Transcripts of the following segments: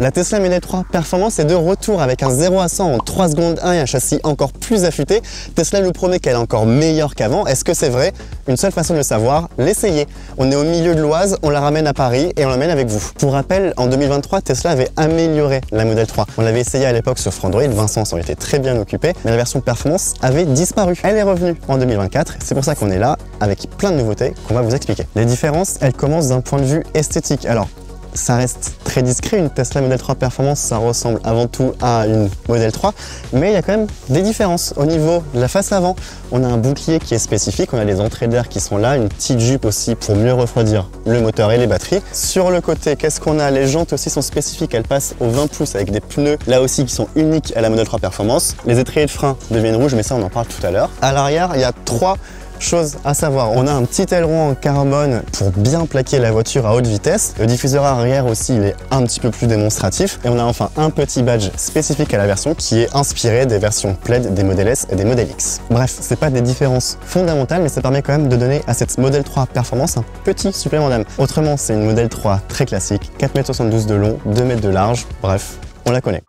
La Tesla Model 3 Performance est de retour avec un 0 à 100 en 3 secondes 1 et un châssis encore plus affûté. Tesla nous promet qu'elle est encore meilleure qu'avant. Est-ce que c'est vrai? Une seule façon de le savoir, l'essayer. On est au milieu de l'Oise, on la ramène à Paris et on l'emmène avec vous. Pour rappel, en 2023, Tesla avait amélioré la Model 3. On l'avait essayé à l'époque sur Android, Vincent s'en était très bien occupé, mais la version Performance avait disparu. Elle est revenue en 2024, c'est pour ça qu'on est là avec plein de nouveautés qu'on va vous expliquer. Les différences, elles commencent d'un point de vue esthétique. Alors, ça reste très discret, une Tesla Model 3 Performance, ça ressemble avant tout à une Model 3, mais il y a quand même des différences. Au niveau de la face avant, on a un bouclier qui est spécifique, on a les entrées d'air qui sont là, une petite jupe aussi pour mieux refroidir le moteur et les batteries. Sur le côté, qu'est-ce qu'on a? Les jantes aussi sont spécifiques, elles passent au 20 pouces avec des pneus là aussi qui sont uniques à la Model 3 Performance. Les étriers de frein deviennent rouges, mais ça on en parle tout à l'heure. À l'arrière, il y a 3 choses à savoir. On a un petit aileron en carbone pour bien plaquer la voiture à haute vitesse. Le diffuseur arrière aussi, il est un petit peu plus démonstratif. Et on a enfin un petit badge spécifique à la version qui est inspiré des versions Plaid des Model S et des Model X. Bref, c'est pas des différences fondamentales, mais ça permet quand même de donner à cette Model 3 Performance un petit supplément d'âme. Autrement, c'est une Model 3 très classique, 4,72 m de long, 2 m de large. Bref, on la connaît.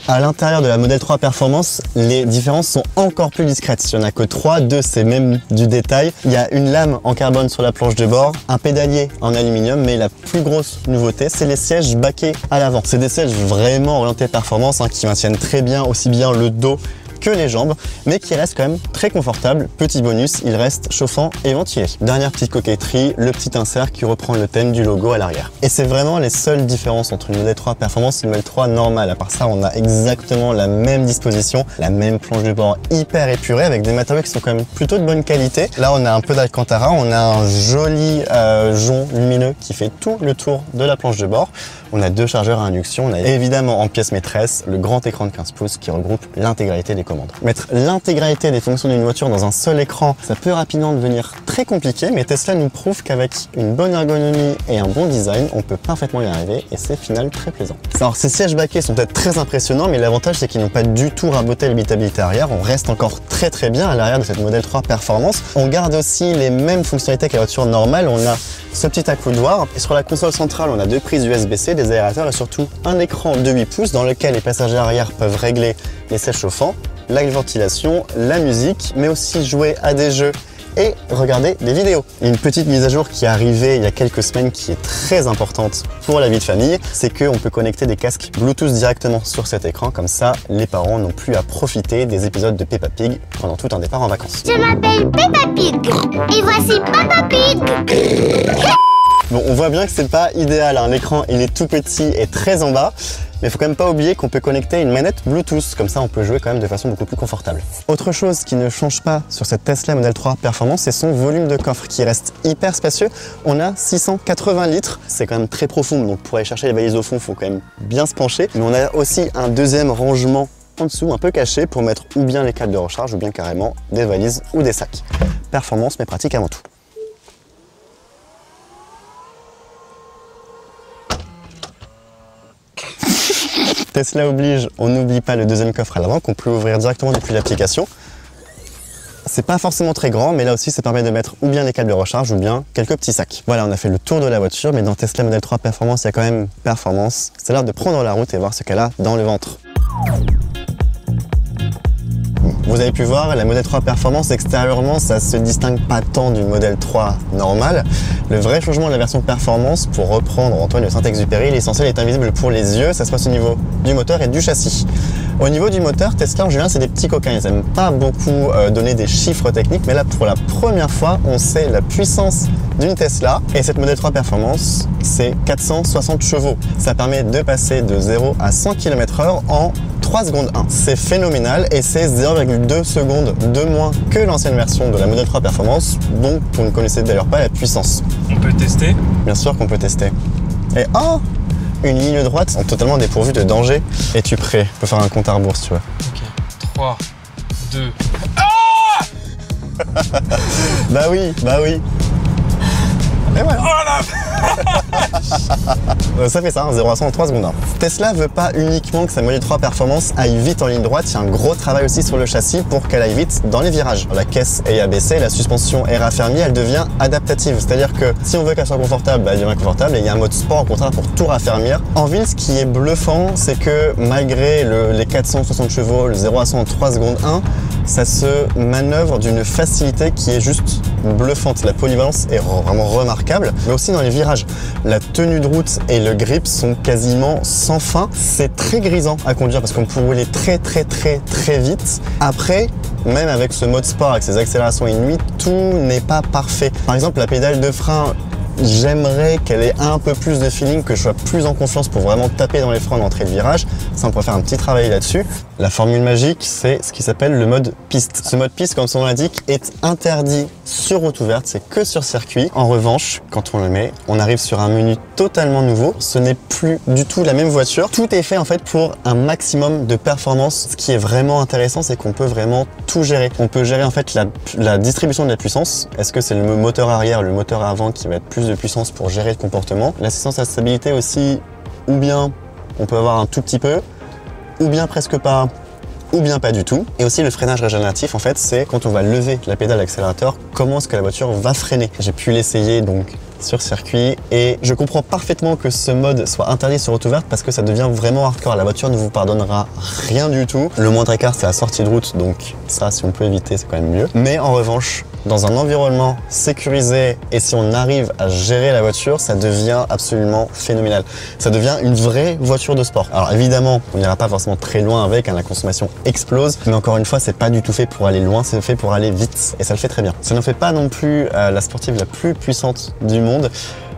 À l'intérieur de la Model 3 Performance, les différences sont encore plus discrètes. Il n'y en a que 3, 2 c'est même du détail. Il y a une lame en carbone sur la planche de bord, un pédalier en aluminium, mais la plus grosse nouveauté, c'est les sièges baquets à l'avant. C'est des sièges vraiment orientés performance qui maintiennent très bien aussi bien le dos que les jambes, mais qui reste quand même très confortable. Petit bonus, il reste chauffant et ventilé. Dernière petite coquetterie, le petit insert qui reprend le thème du logo à l'arrière. Et c'est vraiment les seules différences entre une Model 3 Performance et une Model 3 normale. À part ça, on a exactement la même disposition, la même planche de bord hyper épurée avec des matériaux qui sont quand même plutôt de bonne qualité. Là, on a un peu d'Alcantara, on a un joli jonc lumineux qui fait tout le tour de la planche de bord. On a 2 chargeurs à induction, on a évidemment en pièce maîtresse le grand écran de 15 pouces qui regroupe l'intégralité des commandes. Mettre l'intégralité des fonctions d'une voiture dans un seul écran, ça peut rapidement devenir très compliqué, mais Tesla nous prouve qu'avec une bonne ergonomie et un bon design, on peut parfaitement y arriver et c'est final très plaisant. Alors ces sièges baquets sont peut-être très impressionnants, mais l'avantage c'est qu'ils n'ont pas du tout raboté l'habitabilité arrière, on reste encore très bien à l'arrière de cette Model 3 Performance. On garde aussi les mêmes fonctionnalités que la voiture normale, on a ce petit accoudoir et sur la console centrale on a 2 prises USB-C, des aérateurs et surtout un écran de 8 pouces dans lequel les passagers arrière peuvent régler les sièges chauffants, la ventilation, la musique, mais aussi jouer à des jeux et regarder des vidéos. Une petite mise à jour qui est arrivée il y a quelques semaines qui est très importante pour la vie de famille, c'est qu'on peut connecter des casques Bluetooth directement sur cet écran, comme ça les parents n'ont plus à profiter des épisodes de Peppa Pig pendant tout un départ en vacances. Je m'appelle Peppa Pig et voici Peppa Pig. Bon, on voit bien que c'est pas idéal, hein. L'écran il est tout petit et très en bas, mais il faut quand même pas oublier qu'on peut connecter une manette Bluetooth, comme ça on peut jouer quand même de façon beaucoup plus confortable. Autre chose qui ne change pas sur cette Tesla Model 3 Performance, c'est son volume de coffre qui reste hyper spacieux. On a 680 litres, c'est quand même très profond, donc pour aller chercher les valises au fond, il faut quand même bien se pencher. Mais on a aussi un deuxième rangement en dessous, un peu caché, pour mettre ou bien les câbles de recharge ou bien carrément des valises ou des sacs. Performance mais pratique avant tout. Tesla oblige, on n'oublie pas le deuxième coffre à l'avant qu'on peut ouvrir directement depuis l'application. C'est pas forcément très grand, mais là aussi ça permet de mettre ou bien les câbles de recharge ou bien quelques petits sacs. Voilà, on a fait le tour de la voiture, mais dans Tesla Model 3 Performance, il y a quand même performance. C'est l'heure de prendre la route et voir ce qu'elle a dans le ventre. Vous avez pu voir, la Model 3 Performance extérieurement, ça se distingue pas tant du Model 3 normal. Le vrai changement de la version Performance, pour reprendre Antoine de Saint-Exupéry, l'essentiel est invisible pour les yeux, ça se passe au niveau du moteur et du châssis. Au niveau du moteur, Tesla en général c'est des petits coquins, ils n'aiment pas beaucoup donner des chiffres techniques, mais là pour la première fois on sait la puissance d'une Tesla et cette Model 3 Performance c'est 460 chevaux. Ça permet de passer de 0 à 100 km/h en 3 secondes 1. C'est phénoménal et c'est 0,2 secondes de moins que l'ancienne version de la Model 3 Performance, donc vous ne connaissez d'ailleurs pas la puissance. On peut tester? Bien sûr qu'on peut tester. Et oh, une ligne droite totalement dépourvue de danger. Es-tu prêt? On peut faire un compte à rebours si tu veux. Ok, 3, 2... Bah oui, bah oui. Et voilà. Oh là Ça fait ça, hein, 0 à 100 en 3 secondes. Tesla veut pas uniquement que sa Model 3 Performance aille vite en ligne droite, il y a un gros travail aussi sur le châssis pour qu'elle aille vite dans les virages. La caisse est abaissée, la suspension est raffermie, elle devient adaptative. C'est-à-dire que si on veut qu'elle soit confortable, elle devient confortable et il y a un mode sport au contraire pour tout raffermir. En ville, ce qui est bluffant, c'est que malgré les 460 chevaux, le 0 à 100 en 3 secondes 1, ça se manœuvre d'une facilité qui est juste bluffante. La polyvalence est vraiment remarquable, mais aussi dans les virages. La tenue de route et le grip sont quasiment sans fin. C'est très grisant à conduire parce qu'on peut rouler très vite. Après, même avec ce mode sport, avec ses accélérations inouïes, tout n'est pas parfait. Par exemple, la pédale de frein, j'aimerais qu'elle ait un peu plus de feeling, que je sois plus en confiance pour vraiment taper dans les freins d'entrée de virage. Ça, on pourrait faire un petit travail là-dessus. La formule magique, c'est ce qui s'appelle le mode piste. Ce mode piste, comme son nom l'indique, est interdit sur route ouverte, c'est que sur circuit. En revanche, quand on le met, on arrive sur un menu totalement nouveau. Ce n'est plus du tout la même voiture. Tout est fait en fait pour un maximum de performance. Ce qui est vraiment intéressant, c'est qu'on peut vraiment tout gérer. On peut gérer en fait la distribution de la puissance. Est-ce que c'est le moteur arrière, le moteur avant qui va être plus de puissance pour gérer le comportement? L'assistance à la stabilité aussi, ou bien on peut avoir un tout petit peu, ou bien presque pas, ou bien pas du tout. Et aussi le freinage régénératif, en fait, c'est quand on va lever la pédale d'accélérateur, comment est-ce que la voiture va freiner. J'ai pu l'essayer donc sur circuit et je comprends parfaitement que ce mode soit interdit sur route ouverte parce que ça devient vraiment hardcore. La voiture ne vous pardonnera rien du tout. Le moindre écart, c'est la sortie de route, donc ça, si on peut éviter, c'est quand même mieux. Mais en revanche, dans un environnement sécurisé et si on arrive à gérer la voiture, ça devient absolument phénoménal. Ça devient une vraie voiture de sport. Alors évidemment, on n'ira pas forcément très loin avec, hein, la consommation explose, mais encore une fois, c'est pas du tout fait pour aller loin, c'est fait pour aller vite et ça le fait très bien. Ça ne fait pas non plus la sportive la plus puissante du monde,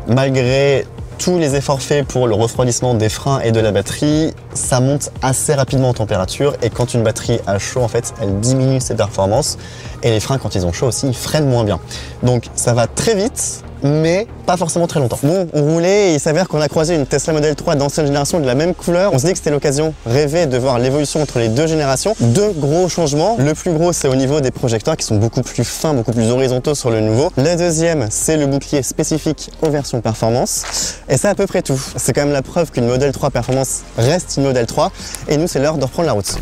malgré tous les efforts faits pour le refroidissement des freins et de la batterie, ça monte assez rapidement en température et quand une batterie a chaud, en fait, elle diminue ses performances et les freins, quand ils ont chaud aussi, ils freinent moins bien. Donc ça va très vite, mais pas forcément très longtemps. Bon, on roulait et il s'avère qu'on a croisé une Tesla Model 3 d'ancienne génération de la même couleur. On s'est dit que c'était l'occasion rêvée de voir l'évolution entre les deux générations. Deux gros changements. Le plus gros, c'est au niveau des projecteurs qui sont beaucoup plus fins, beaucoup plus horizontaux sur le nouveau. Le deuxième, c'est le bouclier spécifique aux versions performance. Et c'est à peu près tout. C'est quand même la preuve qu'une Model 3 performance reste une Model 3. Et nous, c'est l'heure de reprendre la route.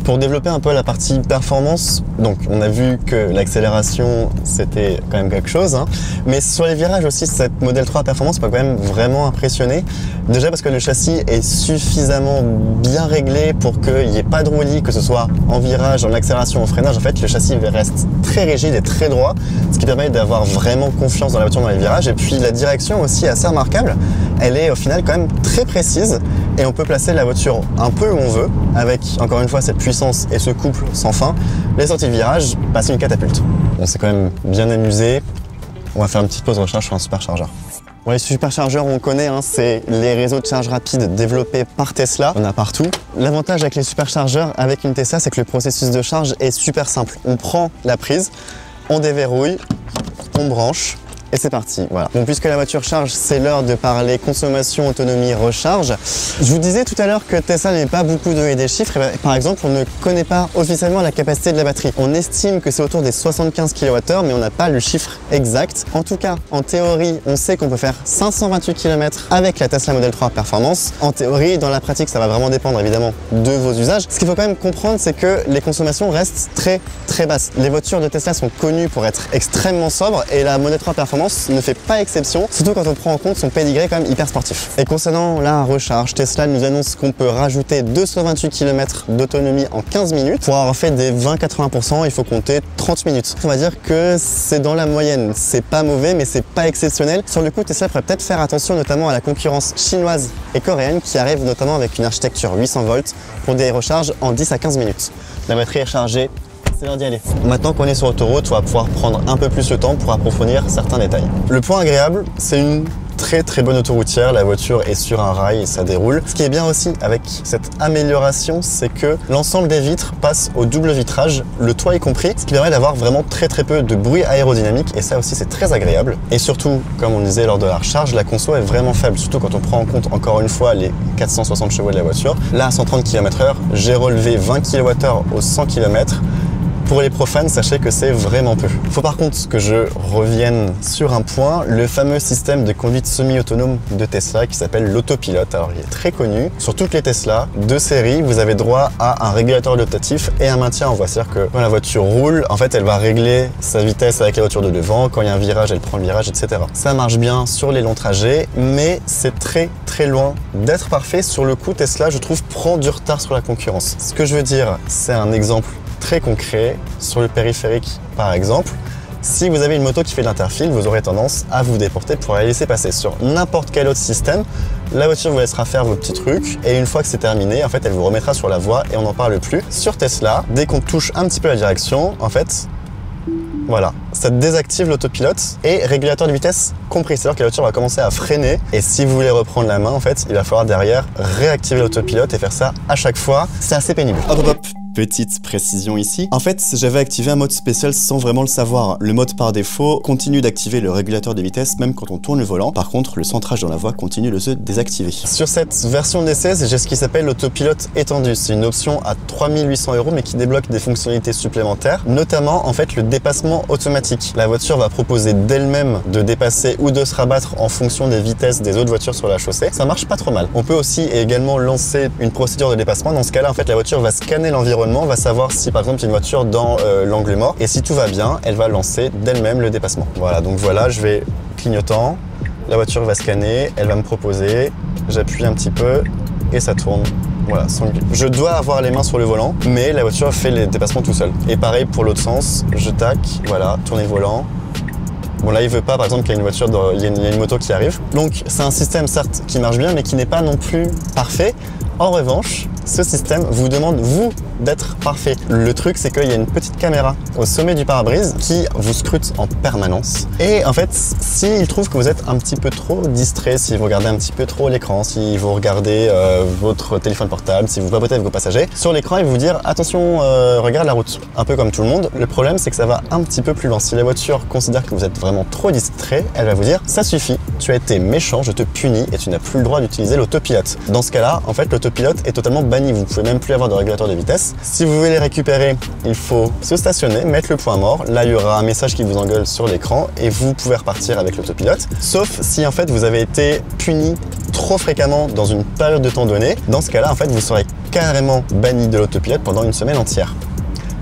Pour développer un peu la partie performance, donc on a vu que l'accélération c'était quand même quelque chose, hein, mais sur les virages aussi cette Model 3 performance m'a quand même vraiment impressionné. Déjà parce que le châssis est suffisamment bien réglé pour qu'il n'y ait pas de roulis, que ce soit en virage, en accélération, en freinage. En fait, le châssis reste très rigide et très droit, ce qui permet d'avoir vraiment confiance dans la voiture dans les virages. Et puis la direction aussi assez remarquable, elle est au final quand même très précise et on peut placer la voiture un peu où on veut avec encore une fois cette puissance et ce couple sans fin. Les sorties de virage, passer une catapulte. On s'est quand même bien amusé. On va faire une petite pause de recharge sur un superchargeur. Bon, les superchargeurs, on connaît, hein, c'est les réseaux de charge rapide développés par Tesla. On a partout. L'avantage avec les superchargeurs, avec une Tesla, c'est que le processus de charge est super simple. On prend la prise, on déverrouille, on branche. Et c'est parti, voilà. Bon, puisque la voiture charge, c'est l'heure de parler consommation, autonomie, recharge. Je vous disais tout à l'heure que Tesla n'avait pas beaucoup donné des chiffres. Et par exemple, on ne connaît pas officiellement la capacité de la batterie. On estime que c'est autour des 75 kWh, mais on n'a pas le chiffre exact. En tout cas, en théorie, on sait qu'on peut faire 528 km avec la Tesla Model 3 Performance. En théorie, dans la pratique, ça va vraiment dépendre évidemment de vos usages. Ce qu'il faut quand même comprendre, c'est que les consommations restent très basses. Les voitures de Tesla sont connues pour être extrêmement sobres et la Model 3 Performance ne fait pas exception, surtout quand on prend en compte son pédigré quand même hyper sportif. Et concernant la recharge, Tesla nous annonce qu'on peut rajouter 228 km d'autonomie en 15 minutes. Pour avoir fait des 20-80%, il faut compter 30 minutes. On va dire que c'est dans la moyenne. C'est pas mauvais, mais c'est pas exceptionnel. Sur le coup, Tesla pourrait peut-être faire attention notamment à la concurrence chinoise et coréenne qui arrive notamment avec une architecture 800 volts pour des recharges en 10 à 15 minutes. La batterie est chargée. C'est l'heure d'y aller. Maintenant qu'on est sur l'autoroute, on va pouvoir prendre un peu plus le temps pour approfondir certains détails. Le point agréable, c'est une très bonne autoroutière. La voiture est sur un rail et ça déroule. Ce qui est bien aussi avec cette amélioration, c'est que l'ensemble des vitres passe au double vitrage, le toit y compris, ce qui permet d'avoir vraiment très peu de bruit aérodynamique et ça aussi c'est très agréable. Et surtout, comme on disait lors de la recharge, la conso est vraiment faible, surtout quand on prend en compte encore une fois les 460 chevaux de la voiture. Là à 130 km/h, j'ai relevé 20 kWh au 100 km. Pour les profanes, sachez que c'est vraiment peu. Faut par contre que je revienne sur un point, le fameux système de conduite semi-autonome de Tesla qui s'appelle l'autopilote. Alors il est très connu. Sur toutes les Tesla de série, vous avez droit à un régulateur adaptatif et un maintien en voie. C'est-à-dire que quand la voiture roule, en fait, elle va régler sa vitesse avec la voiture de devant. Quand il y a un virage, elle prend le virage, etc. Ça marche bien sur les longs trajets, mais c'est très loin d'être parfait. Sur le coup, Tesla, je trouve, prend du retard sur la concurrence. Ce que je veux dire, c'est un exemple très concret sur le périphérique, par exemple. Si vous avez une moto qui fait de l'interfile, vous aurez tendance à vous déporter pour la laisser passer. Sur n'importe quel autre système, la voiture vous laissera faire vos petits trucs et une fois que c'est terminé, en fait, elle vous remettra sur la voie et on n'en parle plus. Sur Tesla, dès qu'on touche un petit peu la direction, en fait, voilà, ça désactive l'autopilote et régulateur de vitesse compris. C'est-à-dire que la voiture va commencer à freiner et si vous voulez reprendre la main, en fait, il va falloir derrière réactiver l'autopilote et faire ça à chaque fois. C'est assez pénible. Hop hop hop. Petite précision ici. En fait, j'avais activé un mode spécial sans vraiment le savoir. Le mode par défaut continue d'activer le régulateur de vitesse même quand on tourne le volant. Par contre, le centrage dans la voie continue de se désactiver. Sur cette version d'essai, j'ai ce qui s'appelle l'autopilote étendu. C'est une option à 3800 € mais qui débloque des fonctionnalités supplémentaires, notamment en fait le dépassement automatique. La voiture va proposer d'elle-même de dépasser ou de se rabattre en fonction des vitesses des autres voitures sur la chaussée. Ça marche pas trop mal. On peut aussi également lancer une procédure de dépassement. Dans ce cas-là, en fait, la voiture va scanner l'environnement, va savoir si par exemple il y a une voiture dans l'angle mort et si tout va bien, elle va lancer d'elle-même le dépassement. Voilà, donc voilà, je vais clignotant, la voiture va scanner, elle va me proposer, j'appuie un petit peu et ça tourne. Voilà, je dois avoir les mains sur le volant, mais la voiture fait les dépassements tout seul. Et pareil pour l'autre sens, je tac, voilà, tourner le volant. Bon là il veut pas par exemple qu'il y a une voiture, il y a une moto qui arrive. Donc c'est un système certes qui marche bien mais qui n'est pas non plus parfait. En revanche, ce système vous demande, vous, d'être parfait. Le truc, c'est qu'il y a une petite caméra au sommet du pare-brise qui vous scrute en permanence. Et en fait, s'il trouve que vous êtes un petit peu trop distrait, si vous regardez un petit peu trop l'écran, si vous regardez votre téléphone portable, si vous papotez avec vos passagers, sur l'écran, il va vous dire « Attention, regarde la route ». Un peu comme tout le monde. Le problème, c'est que ça va un petit peu plus loin. Si la voiture considère que vous êtes vraiment trop distrait, elle va vous dire « Ça suffit, tu as été méchant, je te punis et tu n'as plus le droit d'utiliser l'autopilote ». Dans ce cas-là, en fait, l'autopilote est totalement banni. Vous ne pouvez même plus avoir de régulateur de vitesse. Si vous voulez les récupérer, il faut se stationner, mettre le point mort. Là, il y aura un message qui vous engueule sur l'écran et vous pouvez repartir avec l'autopilote. Sauf si en fait vous avez été puni trop fréquemment dans une période de temps donnée. Dans ce cas-là, en fait, vous serez carrément banni de l'autopilote pendant une semaine entière.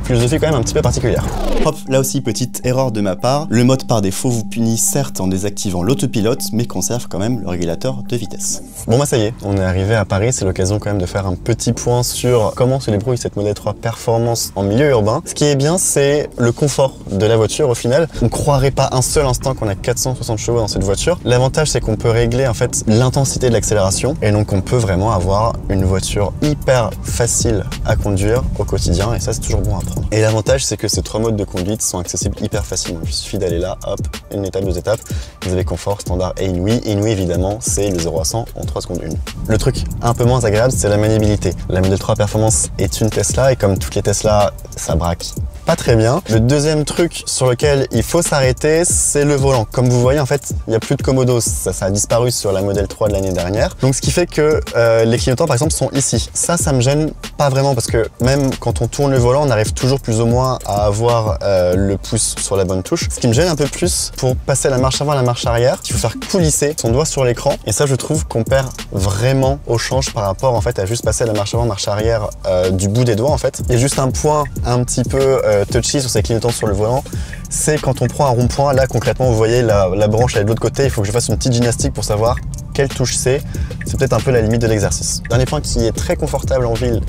Philosophie quand même un petit peu particulière. Hop, là aussi petite erreur de ma part. Le mode par défaut vous punit certes en désactivant l'autopilote, mais conserve quand même le régulateur de vitesse. Bon bah ça y est, on est arrivé à Paris, c'est l'occasion quand même de faire un petit point sur comment se débrouille cette Model 3 Performance en milieu urbain. Ce qui est bien, c'est le confort de la voiture au final. On ne croirait pas un seul instant qu'on a 460 chevaux dans cette voiture. L'avantage, c'est qu'on peut régler en fait l'intensité de l'accélération et donc on peut vraiment avoir une voiture hyper facile à conduire au quotidien et ça c'est toujours bon à prendre. Et l'avantage, c'est que ces trois modes de conduite sont accessibles hyper facilement. Il suffit d'aller là, hop, une étape, deux étapes. Vous avez confort, standard et inouï. Inouï, évidemment, c'est le 0 à 100 en 3 secondes 1. Le truc un peu moins agréable, c'est la maniabilité. La Model 3 Performance est une Tesla et comme toutes les Tesla, ça braque pas très bien. Le deuxième truc sur lequel il faut s'arrêter, c'est le volant. Comme vous voyez, en fait, il n'y a plus de commodos. Ça a disparu sur la Model 3 de l'année dernière. Donc, ce qui fait que les clignotants, par exemple, sont ici. Ça me gêne pas vraiment parce que même quand on tourne le volant, on arrive toujours plus ou moins à avoir le pouce sur la bonne touche. Ce qui me gêne un peu plus, pour passer la marche avant à la marche arrière, il faut faire coulisser son doigt sur l'écran. Et ça, je trouve qu'on perd vraiment au change par rapport en fait à juste passer la marche avant, marche arrière du bout des doigts en fait. Il y a juste un point un petit peu touchy sur ces clignotants sur le volant, c'est quand on prend un rond-point, là concrètement vous voyez la branche elle est de l'autre côté, il faut que je fasse une petite gymnastique pour savoir quelle touche c'est peut-être un peu la limite de l'exercice. Dernier point qui est très confortable en ville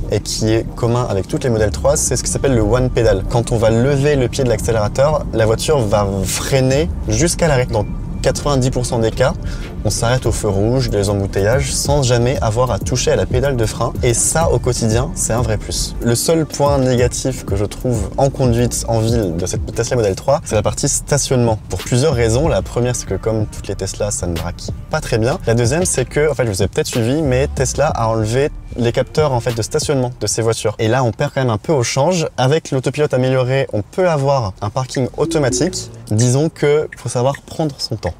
et qui est commun avec toutes les Model 3, c'est ce qui s'appelle le one pedal. Quand on va lever le pied de l'accélérateur, la voiture va freiner jusqu'à l'arrêt. Dans 90% des cas, on s'arrête au feu rouge, des embouteillages, sans jamais avoir à toucher à la pédale de frein. Et ça, au quotidien, c'est un vrai plus. Le seul point négatif que je trouve en conduite en ville de cette Tesla Model 3, c'est la partie stationnement. Pour plusieurs raisons. La première, c'est que comme toutes les Tesla, ça ne braque pas très bien. La deuxième, c'est que, en fait, je vous ai peut-être suivi, mais Tesla a enlevé les capteurs en fait de stationnement de ces voitures. Et là, on perd quand même un peu au change. Avec l'autopilote amélioré, on peut avoir un parking automatique. Disons que faut savoir prendre son temps.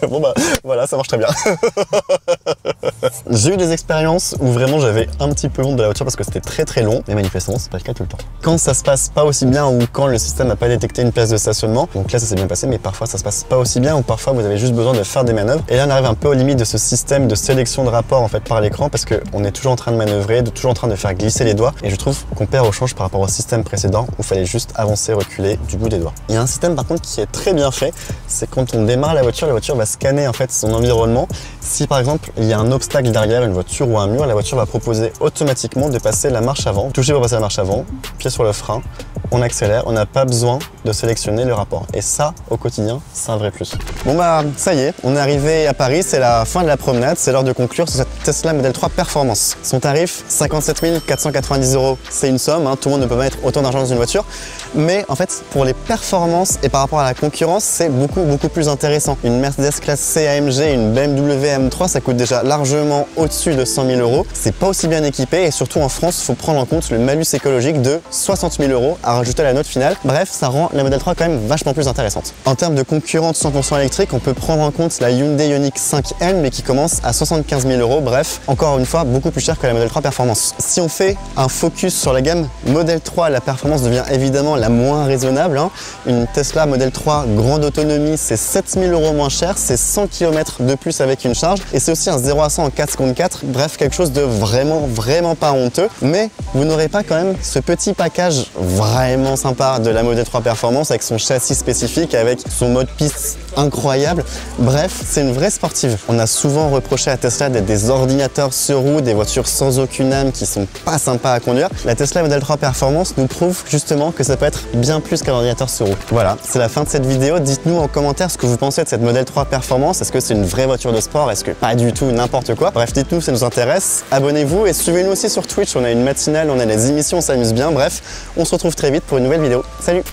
Bon bah voilà, ça marche très bien. J'ai eu des expériences où vraiment j'avais un petit peu honte de la voiture parce que c'était très long, mais manifestement c'est pas le cas tout le temps. Quand ça se passe pas aussi bien ou quand le système n'a pas détecté une place de stationnement, donc là ça s'est bien passé, mais parfois ça se passe pas aussi bien ou parfois vous avez juste besoin de faire des manœuvres. Et là on arrive un peu aux limites de ce système de sélection de rapport en fait par l'écran parce qu'on est toujours en train de manœuvrer, toujours en train de faire glisser les doigts et je trouve qu'on perd au change par rapport au système précédent où il fallait juste avancer, reculer du bout des doigts. Il y a un système par contre qui est très bien fait, c'est quand on démarre la voiture va scanner en fait son environnement. Si par exemple il y a un obstacle derrière une voiture ou un mur, la voiture va proposer automatiquement de passer la marche avant. Toucher pour passer la marche avant, pied sur le frein, on accélère, on n'a pas besoin de sélectionner le rapport. Et ça, au quotidien, c'est un vrai plus. Bon bah ça y est, on est arrivé à Paris, c'est la fin de la promenade, c'est l'heure de conclure sur cette Tesla Model 3 Performance. Son tarif, 57 490 €. C'est une somme, hein, tout le monde ne peut pas mettre autant d'argent dans une voiture, mais en fait pour les performances et par rapport à la concurrence, c'est beaucoup plus intéressant. Une Mercedes classe C AMG, une BMW M3, ça coûte déjà largement au-dessus de 100 000 €. C'est pas aussi bien équipé et surtout en France, il faut prendre en compte le malus écologique de 60 000 € à rajouter à la note finale. Bref, ça rend la Model 3 quand même vachement plus intéressante. En termes de concurrente 100% électrique, on peut prendre en compte la Hyundai Ioniq 5N mais qui commence à 75 000 €. Bref, encore une fois, beaucoup plus cher que la Model 3 Performance. Si on fait un focus sur la gamme Model 3, la performance devient évidemment la moins raisonnable, hein. Une Tesla Model 3 grande autonomie, c'est 7 000 € moins cher, c'est 100 km de plus avec une charge et c'est aussi un 0 à 100 en 4 secondes 4. Bref, quelque chose de vraiment pas honteux. Mais vous n'aurez pas quand même ce petit package vraiment sympa de la Model 3 Performance avec son châssis spécifique, avec son mode piste incroyable. Bref, c'est une vraie sportive. On a souvent reproché à Tesla d'être des ordinateurs sur roue, des voitures sans aucune âme qui sont pas sympas à conduire. La Tesla Model 3 Performance nous prouve justement que ça peut être bien plus qu'un ordinateur sur roue. Voilà, c'est la fin de cette vidéo. Dites-nous en commentaire ce que vous pensez de cette Model 3 Performance. Est-ce que c'est une vraie voiture de sport? Est-ce que pas du tout, n'importe quoi? Bref, dites-nous, ça nous intéresse. Abonnez-vous et suivez-nous aussi sur Twitch. On a une matinale, on a les émissions, on s'amuse bien. Bref, on se retrouve très vite pour une nouvelle vidéo. Salut!